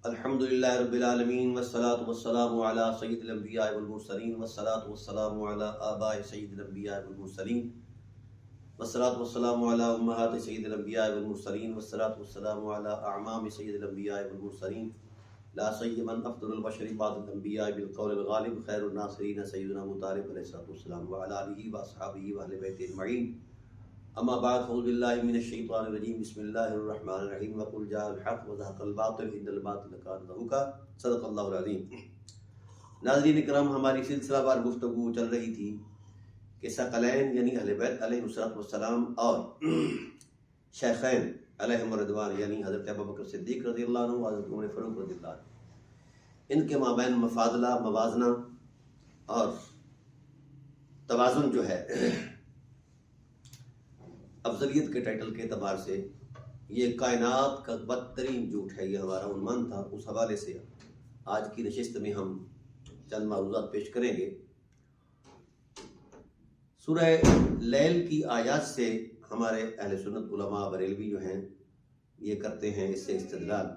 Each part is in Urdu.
الحمد للہ رب العالمین والصلاة والسلام علی سید الانبیاء والمرسلین والصلاة والسلام علی آباء سید الانبیاء والمرسلین والصلاة والسلام علی امہات سید الانبیاء والمرسلین والصلاة والسلام علی اعمام سید الانبیاء والمرسلین لا سیما افضل البشر بعد الانبیاء بالقول الغالب خیر الناصرین سیدنا ابو طالب علیہ السلام وعلی آلہ واصحابہ واہل بیت اجمعین اما بعد اعوذ باللہ من الشیطان الرجیم بسم اللہ الرحمن الرحیم وقل جاء الحق وزهق الباطل ان الباطل کان زہوقا صدق اللہ العظیم۔ ناظرین کرام، ہماری سلسلہ وار گفتگو چل رہی تھی کہ ثقلین یعنی اہل بیت علیہ السلام اور شیخین علیہم الرضوان یعنی حضرت ابوبکر صدیق رضی اللہ عنہ و حضرت عمر فاروق رضی اللہ عنہ، ان کے مابین مفاضلہ، موازنہ اور توازن جو ہے افضلیت کے ٹائٹل کے اعتبار سے یہ کائنات کا بدترین جھوٹ ہے، یہ ہمارا عنوان تھا۔ اس حوالے سے آج کی نشست میں ہم چند معروضات پیش کریں گے۔ سورہ لیل کی آیات سے ہمارے اہل سنت علماء بریلوی جو ہیں یہ کرتے ہیں اس سے استدلال،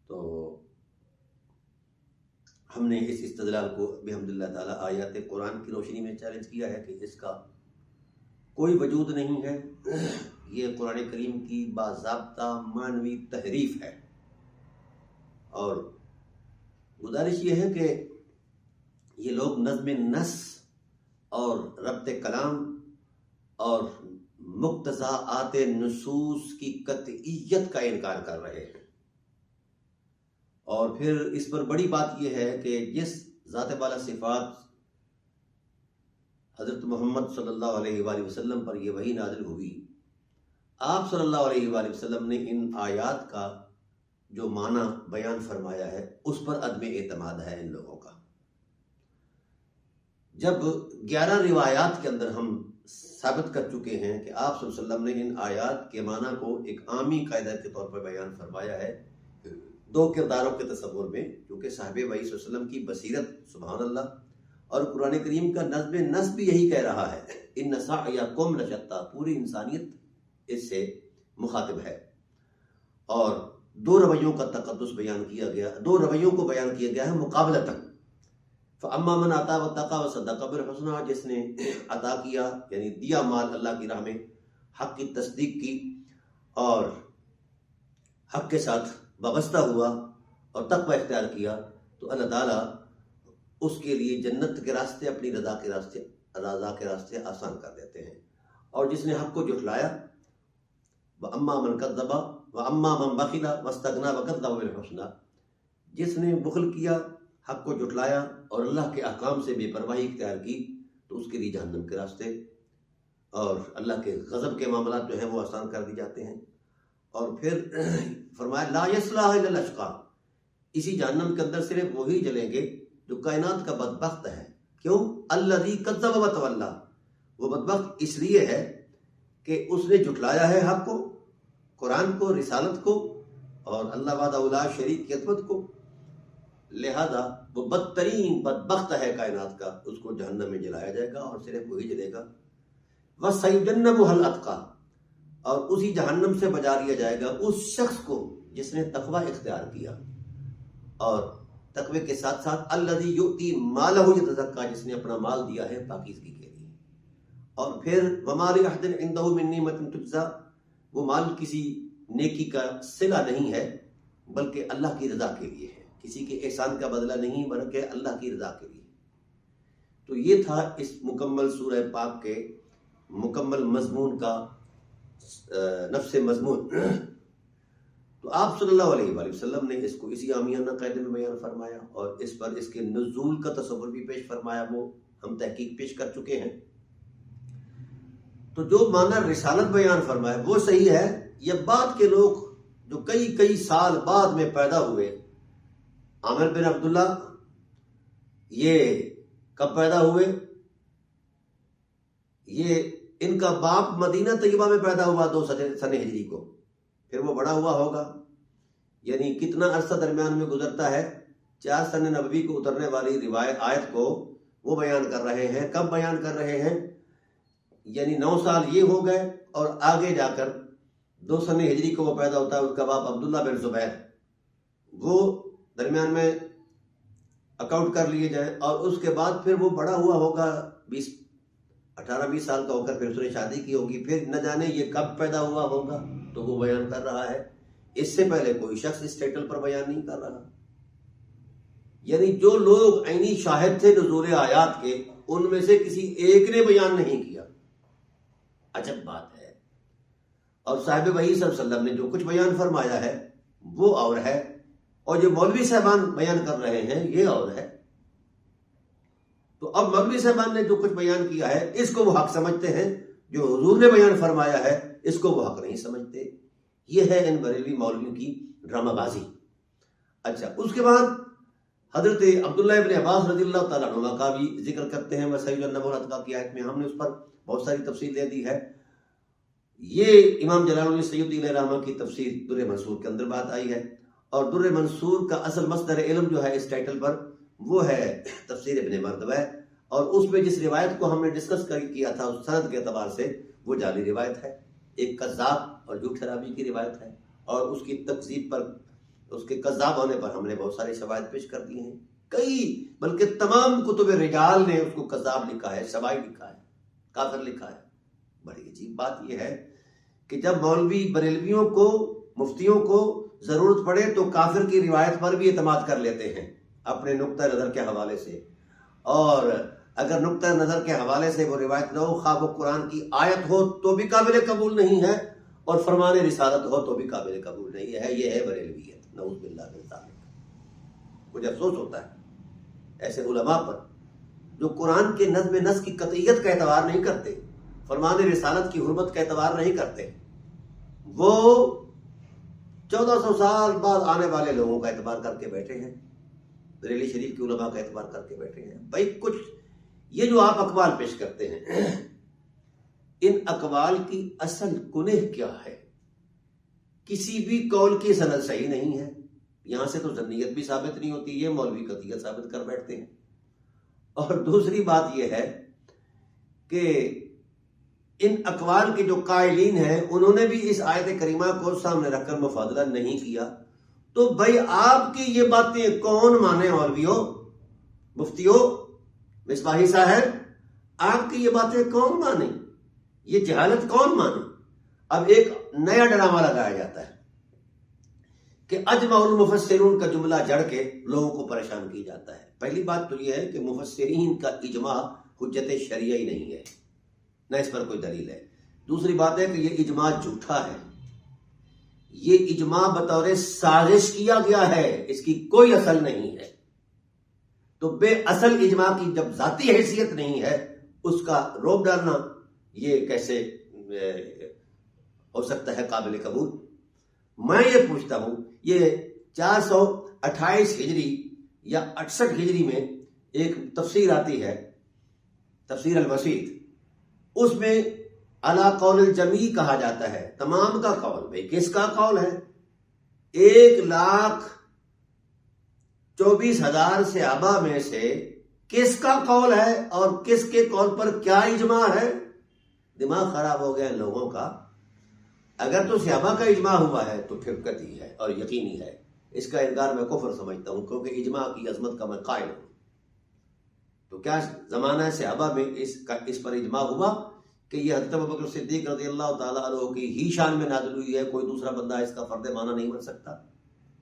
تو ہم نے اس استدلال کو بحمد اللہ تعالی آیات قرآن کی روشنی میں چیلنج کیا ہے کہ اس کا کوئی وجود نہیں ہے، یہ قرآن کریم کی باضابطہ معنوی تحریف ہے۔ اور گزارش یہ ہے کہ یہ لوگ نظم نص اور ربط کلام اور مقتضاءات نصوص کی قطعیت کا انکار کر رہے ہیں، اور پھر اس پر بڑی بات یہ ہے کہ جس ذات بالا صفات حضرت محمد صلی اللہ علیہ وآلہ وسلم پر یہ وحی نازل ہوئی، آپ صلی اللہ علیہ وآلہ وسلم نے ان آیات کا جو معنی بیان فرمایا ہے اس پر عدم اعتماد ہے ان لوگوں کا۔ جب 11 روایات کے اندر ہم ثابت کر چکے ہیں کہ آپ صلی اللہ علیہ وسلم نے ان آیات کے معنی کو ایک عامی قاعدہ کے طور پر بیان فرمایا ہے، دو کرداروں کے تصور میں، کیونکہ صحابہ وحی صلی اللہ علیہ وسلم کی بصیرت سبحان اللہ، اور قرآن کریم کا نظم نص بھی یہی کہہ رہا ہے، ان سعیکم لشتی، پوری انسانیت اس سے مخاطب ہے۔ اور دو رویوں کا تقدس بیان کیا گیا، دو رویوں کو بیان کیا گیا ہے مقابلتاً۔ فاما من آتا واتقى وصدق بالحسنى، جس نے عطا کیا یعنی دیا مال اللہ کی راہ میں، حق کی تصدیق کی اور حق کے ساتھ وابستہ ہوا اور تقوی اختیار کیا، تو اللہ تعالیٰ اس کے لیے جنت کے راستے، اپنی رضا کے راستے آسان کر دیتے ہیں۔ اور جس نے حق کو جھٹلایا، وَأَمَّا مَنْ كَذَّبَ وَأَمَّا مَنْ بَخِلَ وَاسْتَغْنَىٰ وَكَذَّبَ بِالْحُسْنَىٰ، جس نے بخل کیا، حق کو جھٹلایا اور اللہ کے احکام سے بے پرواہی اختیار کی، تو اس کے لیے جہنم کے راستے اور اللہ کے غضب کے معاملات جو ہیں وہ آسان کر دی جاتے ہیں۔ اور پھر فرمایا لا يصلح الا الاشقى، اسی جہنم کے اندر صرف وہی جلیں گے جو کائنات کا بدبخت ہے۔ کیوں؟ الذی کذب وتولی، وہ بدبخت اس لیے ہے کہ اس نے جھٹلایا ہے حق کو، قرآن کو، رسالت کو اور اللہ وحدہ لا شریک کی عظمت کو، لہذا وہ بدترین بدبخت ہے کائنات کا، اس کو جہنم میں جلایا جائے گا اور صرف وہی جلے گا۔ وَسَيُجَنَّبُهَا الْأَتْقَى، اور اسی جہنم سے بچا لیا جائے گا اس شخص کو جس نے تقوی اختیار کیا، اور تقوی کے ساتھ ساتھ الذی یؤتی مالہ یتزکیٰ، جس نے اپنا مال دیا ہے پاکیزگی کے لیے۔ اور پھر وما لأحد عنده من نعمة تجزیٰ، وہ مال کسی نیکی کا صلہ نہیں ہے بلکہ اللہ کی رضا کے لیے ہے، کسی کے احسان کا بدلہ نہیں بلکہ اللہ کی رضا کے لیے۔ تو یہ تھا اس مکمل سورہ پاک کے مکمل مضمون کا نفس مضمون۔ تو آپ صلی اللہ علیہ وآلہ وسلم نے اس کو اسی عامیانہ قاعدے میں بیان فرمایا، اور اس پر اس کے نزول کا تصور بھی پیش فرمایا، وہ ہم تحقیق پیش کر چکے ہیں۔ تو جو معنی رسالت بیان فرمایا وہ صحیح ہے، یہ بعد کے لوگ جو کئی سال بعد میں پیدا ہوئے، عامر بن عبداللہ یہ کب پیدا ہوئے؟ یہ ان کا باپ مدینہ طیبہ میں پیدا ہوا 2 سن ہجری کو، پھر وہ بڑا ہوا ہوگا، یعنی کتنا عرصہ درمیان میں گزرتا ہے؟ 4 سن نبوی کو اترنے والی روایت آیت کو وہ بیان کر رہے ہیں۔ کب بیان کر رہے ہیں؟ یعنی 9 سال یہ ہو گئے، اور آگے جا کر 2 سن ہجری کو وہ پیدا ہوتا ہے، اس کا باپ عبداللہ بن زبیر، وہ درمیان میں اکاؤنٹ کر لیے جائیں، اور اس کے بعد پھر وہ بڑا ہوا ہوگا 18-20 سال کا ہو کر پھر اس نے شادی کی ہوگی، پھر نہ جانے یہ کب پیدا ہوا ہوگا، تو وہ بیان کر رہا ہے۔ اس سے پہلے کوئی شخص اس ٹائٹل پر بیان نہیں کر رہا۔ یعنی جو لوگ عینی شاہد تھے نزول آیات کے، ان میں سے کسی ایک نے بیان نہیں کیا۔ عجب بات ہے۔ اور صاحب وحی صلی اللہ علیہ وسلم نے جو کچھ بیان فرمایا ہے وہ اور ہے، اور جو مولوی صاحبان بیان کر رہے ہیں یہ اور ہے۔ تو اب مولوی صاحبان نے جو کچھ بیان کیا ہے اس کو وہ حق سمجھتے ہیں، جو حضور نے بیان فرمایا ہے اس کو وہ حق نہیں سمجھتے۔ یہ ہے ان بریلوی مولویوں کی ڈرامہ بازی۔ اچھا، اس کے بعد حضرت عبداللہ ابن عباس رضی اللہ تعالیٰ عنہ کا بھی ذکر کرتے ہیں۔ وسائل النبوۃ العتقہ کی آیت میں ہم نے اس پر بہت ساری تفصیل دے دی ہے۔ یہ امام جلال الدین سیوطی علیہ رحمہ کی تفسیر در منصور کے اندر بات آئی ہے، اور در منصور کا اصل مصدر علم جو ہے اس ٹائٹل پر وہ ہے تفسیر ابن مردوہ، اور اس میں جس روایت کو ہم نے ڈسکس کیا تھا اس سند کے اعتبار سے وہ جعلی روایت ہے، ایک کذاب اور جھوٹے راوی کی روایت ہے، اور اس کی تکذیب پر، اس کے کذاب ہونے پر ہم نے بہت سارے شواہد پیش کر دیے ہیں۔ کئی بلکہ تمام کتب رجال نے اس کو کذاب لکھا ہے، شوائی لکھا ہے، کافر لکھا ہے۔ بڑی عجیب بات یہ ہے کہ جب مولوی بریلویوں کو، مفتیوں کو ضرورت پڑے تو کافر کی روایت پر بھی اعتماد کر لیتے ہیں اپنے نقطہ نظر کے حوالے سے، اور اگر نقطہ نظر کے حوالے سے وہ روایت نہ ہو، خواہ وہ قرآن کی آیت ہو تو بھی قابل قبول نہیں ہے، اور فرمان رسالت ہو تو بھی قابل قبول نہیں ہے۔ یہ ہے بریلویت، نعوذ باللہ من ذالک۔ مجھے افسوس ہوتا ہے ایسے علماء پر جو قرآن کے نظم نسق کی قطعیت کا اعتبار نہیں کرتے، فرمان رسالت کی حرمت کا اعتبار نہیں کرتے، وہ 1400 سال بعد آنے والے لوگوں کا اعتبار کر کے بیٹھے ہیں، بریلی شریف کے علماء کا اعتبار کر کے بیٹھے ہیں۔ بھائی کچھ یہ جو آپ اقوال پیش کرتے ہیں، ان اقوال کی اصل کنہ کیا ہے؟ کسی بھی قول کی سند صحیح نہیں ہے، یہاں سے تو ظنیت بھی ثابت نہیں ہوتی، یہ مولوی قطعیت ثابت کر بیٹھتے ہیں۔ اور دوسری بات یہ ہے کہ ان اقوال کے جو قائلین ہیں انہوں نے بھی اس آیت کریمہ کو سامنے رکھ کر مفاضلہ نہیں کیا، تو بھائی آپ کی یہ باتیں کون مانے؟ مولویوں، مفتیوں، مصباحی صاحب، آپ کی یہ باتیں کون مانے؟ یہ جہالت کون مانے؟ اب ایک نیا ڈرامہ لگایا جاتا ہے کہ اجمع المفسرون کا جملہ جڑ کے لوگوں کو پریشان کی جاتا ہے۔ پہلی بات تو یہ ہے کہ مفسرین کا اجماع حجت شرعی نہیں ہے، نہ اس پر کوئی دلیل ہے۔ دوسری بات ہے کہ یہ اجماع جھوٹا ہے، یہ اجماع بطور سازش کیا گیا ہے، اس کی کوئی اصل نہیں ہے۔ تو بے اصل اجماع کی جب ذاتی حیثیت نہیں ہے، اس کا روپ ڈالنا یہ کیسے ہو سکتا ہے قابل قبول؟ میں یہ پوچھتا ہوں، یہ 428 ہجری یا 68 ہجری میں ایک تفسیر آتی ہے، تفسیر الوسیط، اس میں علی قول الجمیع کہا جاتا ہے، تمام کا قول۔ بھائی کس کا قول ہے؟ 1,24,000 صحابہ میں سے کس کا قول ہے، اور کس کے قول پر کیا اجماع ہے؟ دماغ خراب ہو گیا ان لوگوں کا۔ اگر تو صحابہ کا اجماع ہوا ہے تو پھر قطعی ہے اور یقینی ہے، اس کا انکار میں کفر سمجھتا ہوں، کیونکہ اجماع کی عظمت کا میں قائل ہوں۔ تو کیا زمانہ صحابہ میں اس پر اجماع ہوا کہ یہ حضرت ابوبکر صدیق رضی اللہ تعالیٰ عنہ کی ہی شان میں نازل ہوئی ہے، کوئی دوسرا بندہ اس کا فرد معنی نہیں بن سکتا؟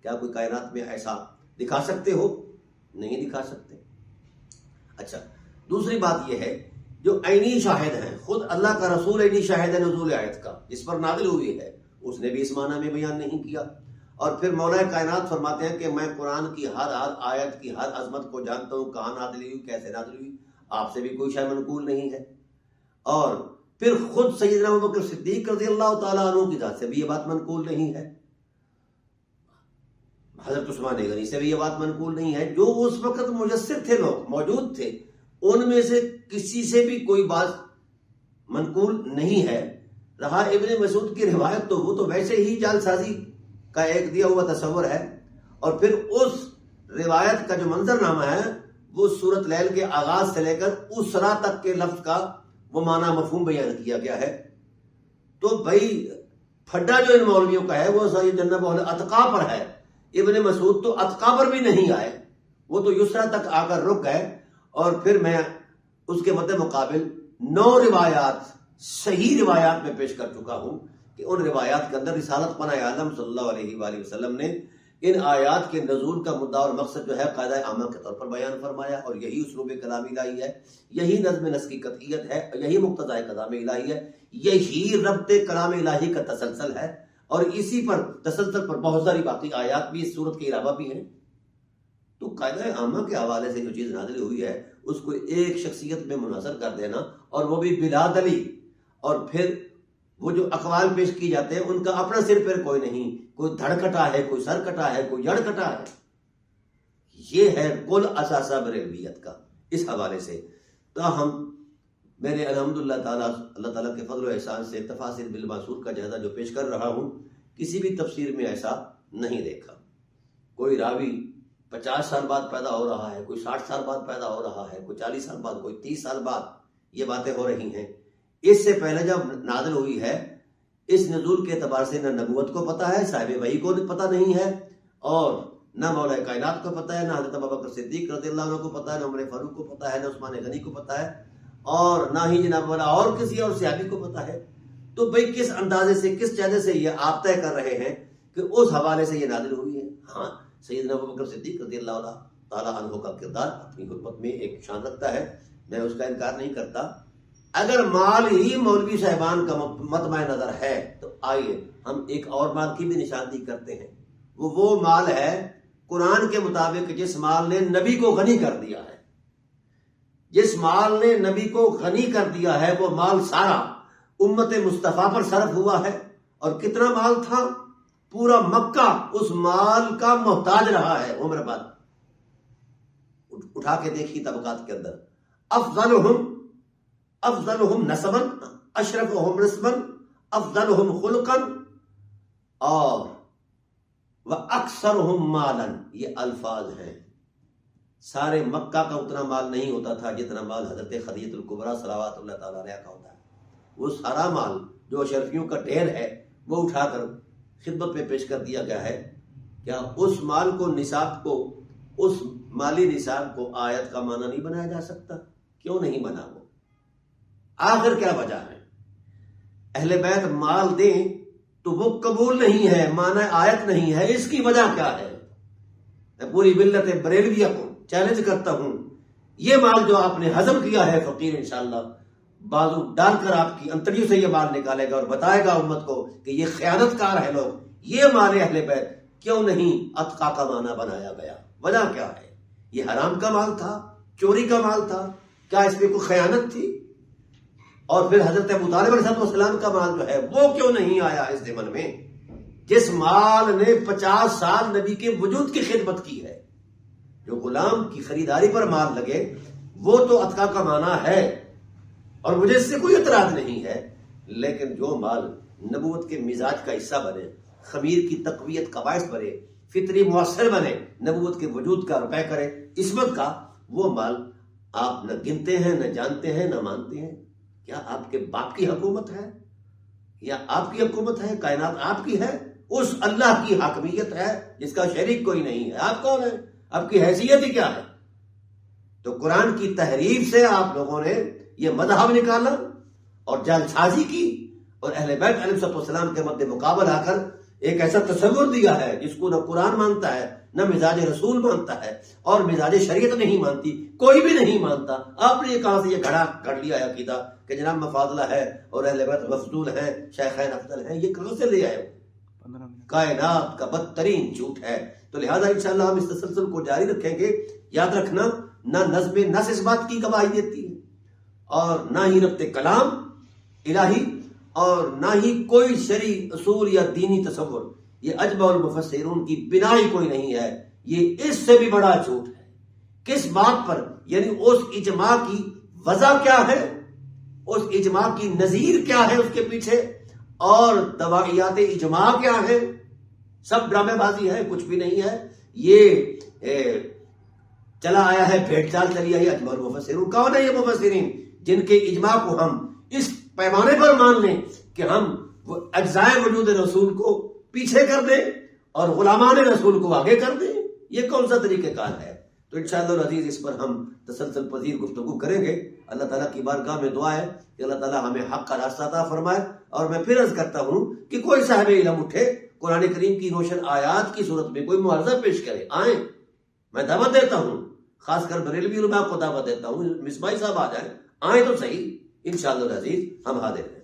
کیا کوئی کائنات میں ایسا دکھا سکتے ہو؟ نہیں دکھا سکتے۔ اچھا، دوسری بات یہ ہے جو عینی شاہد ہیں، خود اللہ کا رسول عینی شاہد ہے نزول آیت کا، جس پر نازل ہوئی ہے، اس نے بھی اس معنی میں بیان نہیں کیا۔ اور پھر مولا کائنات فرماتے ہیں کہ میں قرآن کی ہر آیت کی ہر عظمت کو جانتا ہوں، کہاں نازل ہوئی، کیسے نازل ہوئی، آپ سے بھی کوئی شے منقول نہیں ہے۔ اور پھر خود سیدنا ابوبکر صدیق رضی اللہ تعالیٰ عنہ کی ذات سے بھی یہ بات منقول نہیں ہے، حضرت عثمان غنی سے بھی یہ بات منقول نہیں ہے۔ جو اس وقت مجسر تھے، لوگ موجود تھے، ان میں سے کسی سے بھی کوئی بات منقول نہیں ہے۔ رہا ابن مسعود کی روایت، تو وہ تو ویسے ہی جعل سازی کا ایک دیا ہوا تصور ہے، اور پھر اس روایت کا جو منظر نامہ ہے وہ سورۃ لیل کے آغاز سے لے کر اسرا تک کے لفظ کا وہ معنی مفہوم بیان کیا گیا ہے۔ تو بھائی پھڈا جو ان مولویوں کا ہے وہ سید جنب الاتقاء پر ہے، ابن مسعود تو اتقا پر بھی نہیں آئے، وہ تو یسرا تک آ کر رک گئے، اور پھر میں اس کے مد مقابل 9 روایات صحیح روایات میں پیش کر چکا ہوں کہ ان روایات کے اندر رسالت پناہ عالم صلی اللہ علیہ وآلہ وسلم نے ان آیات کے نزول کا مدعا اور مقصد جو ہے قاعدہ عامہ کے طور پر بیان فرمایا، اور یہی اسلوب کلام الہی ہے، یہی نظم نسق کی قطعیت ہے، یہی مقتضى کلام الہی ہے، یہی ربط کلام الہی کا تسلسل ہے، اور اسی پر تسلسل پر بہت ساری باقی آیات بھی اس صورت کے علاوہ بھی ہیں۔ تو قاعدہ عامہ کے حوالے سے جو چیز نازل ہوئی ہے اس کو ایک شخصیت میں منحصر کر دینا، اور وہ بھی بلا دلیل، اور پھر وہ جو اقوال پیش کی جاتے ہیں ان کا اپنا سر پھر کوئی نہیں، کوئی دھڑ کٹا ہے، کوئی سر کٹا ہے، کوئی جڑ کٹا ہے، یہ ہے کل اثاثہ بریلویت کا۔ اس حوالے سے تاہم میں نے الحمدللہ تعالیٰ اللہ تعالیٰ کے فضل و احسان سے تفاسیر بالمعصور کا جائزہ جو پیش کر رہا ہوں، کسی بھی تفسیر میں ایسا نہیں دیکھا۔ کوئی راوی 50 سال بعد پیدا ہو رہا ہے، کوئی 60 سال بعد پیدا ہو رہا ہے، کوئی 40 سال بعد، کوئی 30 سال بعد یہ باتیں ہو رہی ہیں۔ اس سے پہلے جب نازل ہوئی ہے، اس نزول کے اعتبار سے نہ نبوت کو پتہ ہے، صاحب وحی کو پتہ نہیں ہے، اور نہ مولا کائنات کو پتہ ہے، نہ حضرت ابوبکر صدیق رضی اللہ عنہ کو پتہ ہے، نہ عمر فاروق کو پتہ ہے، نہ عثمان غنی کو پتہ ہے، اور نہ ہی جناب والا اور کسی اور صحابی کو پتہ ہے۔ تو بھئی کس اندازے سے، کس چہرے سے یہ آپ طے کر رہے ہیں کہ اس حوالے سے یہ نازل ہوئی ہے؟ ہاں، سیدنا ابوبکر صدیق رضی اللہ تعالیٰ عنہ کا کردار اپنی حکمت میں ایک شان رکھتا ہے، میں اس کا انکار نہیں کرتا۔ اگر مال ہی مولوی صاحبان کا مطمع نظر ہے تو آئیے ہم ایک اور مال کی بھی نشاندہی کرتے ہیں۔ وہ مال ہے قرآن کے مطابق جس مال نے نبی کو غنی کر دیا ہے، جس مال نے نبی کو غنی کر دیا ہے، وہ مال سارا امت مصطفیٰ پر صرف ہوا ہے۔ اور کتنا مال تھا؟ پورا مکہ اس مال کا محتاج رہا ہے عمر بعد۔ اٹھا کے دیکھی طبقات کے اندر، افضلہم نسبا، اشرفہم رسما، افضلہم خلقا، اور وَأَكْثَرُهُمْ مَالًا، یہ الفاظ ہیں۔ سارے مکہ کا اتنا مال نہیں ہوتا تھا جتنا مال حضرت خدیجہ الکبریٰ صلوات اللہ تعالیٰ علیہ کا ہوتا ہے۔ وہ سارا مال جو اشرفیوں کا ڈھیر ہے وہ اٹھا کر خدمت میں پیش کر دیا گیا ہے۔ کیا اس مال کو، نصاب کو، اس مالی نصاب کو آیت کا معنی نہیں بنایا جا سکتا؟ کیوں نہیں بنا؟ وہ آخر کیا وجہ ہے؟ اہل بیت مال دیں تو وہ قبول نہیں ہے، معنی آیت نہیں ہے، اس کی وجہ کیا ہے؟ میں پوری ملت بریلویہ کو چیلنج کرتا ہوں، یہ مال جو آپ نے ہضم کیا ہے، فقیر انشاءاللہ بازو ڈال کر آپ کی انتڑیوں سے یہ مال نکالے گا اور بتائے گا امت کو کہ یہ خیانت کار ہے لوگ، یہ مال اہل بیت کیوں نہیں اتقا کا معنی بنایا گیا؟ وجہ کیا ہے؟ یہ حرام کا مال تھا، چوری کا مال تھا، کیا اس میں کوئی خیانت تھی؟ اور پھر حضرت ابو طالب علیہ السلام کا مال جو ہے وہ کیوں نہیں آیا اس ضمن میں؟ جس مال نے 50 سال نبی کے وجود کی خدمت کی ہے، جو غلام کی خریداری پر مال لگے، وہ تو اتقا کا معنی ہے، اور مجھے اس سے کوئی اعتراض نہیں ہے۔ لیکن جو مال نبوت کے مزاج کا حصہ بنے، خمیر کی تقویت کا باعث بنے، فطری مؤثر بنے، نبوت کے وجود کا رفع کرے، عصمت کا، وہ مال آپ نہ گنتے ہیں، نہ جانتے ہیں، نہ مانتے ہیں۔ کیا آپ کے باپ کی حکومت ہے یا آپ کی حکومت ہے؟ کائنات آپ کی ہے؟ اس اللہ کی حاکمیت ہے جس کا شریک کوئی نہیں ہے۔ آپ کون ہیں؟ آپ کی حیثیت ہی کیا ہے؟ تو قرآن کی تحریف سے آپ لوگوں نے یہ مذہب نکالا اور جعل سازی کی، اور اہل بیت علیہ السلام کے مد مقابل آ کر ایک ایسا تصور دیا ہے جس کو نہ قرآن مانتا ہے، نہ مزاج رسول مانتا ہے، اور مزاج شریعت نہیں مانتی، کوئی بھی نہیں مانتا۔ آپ نے یہ کہاں سے یہ گھڑ لیا ہے عقیدہ کہ جناب مفاضلہ ہے اور اہل بیت مفضول ہیں، شیخین افضل ہیں؟ یہ کہاں سے لے آئے؟ کائنات کا بدترین جھوٹ ہے۔ تو لہذا انشاءاللہ ہم اس تسلسل کو جاری رکھیں گے۔ یاد رکھنا، نہ نظم نص اس بات کی گواہی دیتی ہے، اور نہ ہی ربط کلام الہی، اور نہ ہی کوئی شرعی اصول یا دینی تصور۔ یہ اجمع المفسرون کی بنا ہی کوئی نہیں ہے، یہ اس سے بھی بڑا جھوٹ ہے۔ کس بات پر؟ یعنی اس اجماع کی وجہ کیا ہے، اس اجماع کی نظیر کیا ہے اس کے پیچھے، اور دوائیات اجماع کیا ہے؟ سب ڈرامے بازی ہے، کچھ بھی نہیں ہے۔ یہ چلا آیا ہے، بھیڑ چال چلی آئی اجماع المفسرون۔ کون ہے یہ مفسرین جن کے اجماع کو ہم اس پیمانے پر مان لیں کہ ہم وہ اجزائے وجود رسول کو پیچھے کر دیں اور غلامان رسول کو آگے کر دیں. یہ کون سا طریقہ کار ہے؟ تو انشاءاللہ العزیز اس پر ہم تسلسل پذیر گفتگو کریں گے. اللہ تعالیٰ کی بارگاہ میں دعا ہے کہ اللہ تعالیٰ ہمیں حق کا راستہ عطا فرمائے. اور میں پھر عرض کرتا ہوں کہ کوئی صاحب علم اٹھے قرآن کریم کی روشن آیات کی صورت میں کوئی معارضہ پیش کرے، آئیں، میں دعوت دیتا ہوں، خاص کر بریلوی علماء کو دعوت دیتا ہوں، مصباحی صاحب آ جائیں، آئیں تو صحیح، انشاءاللہ العزیز ہم حاضر ہیں.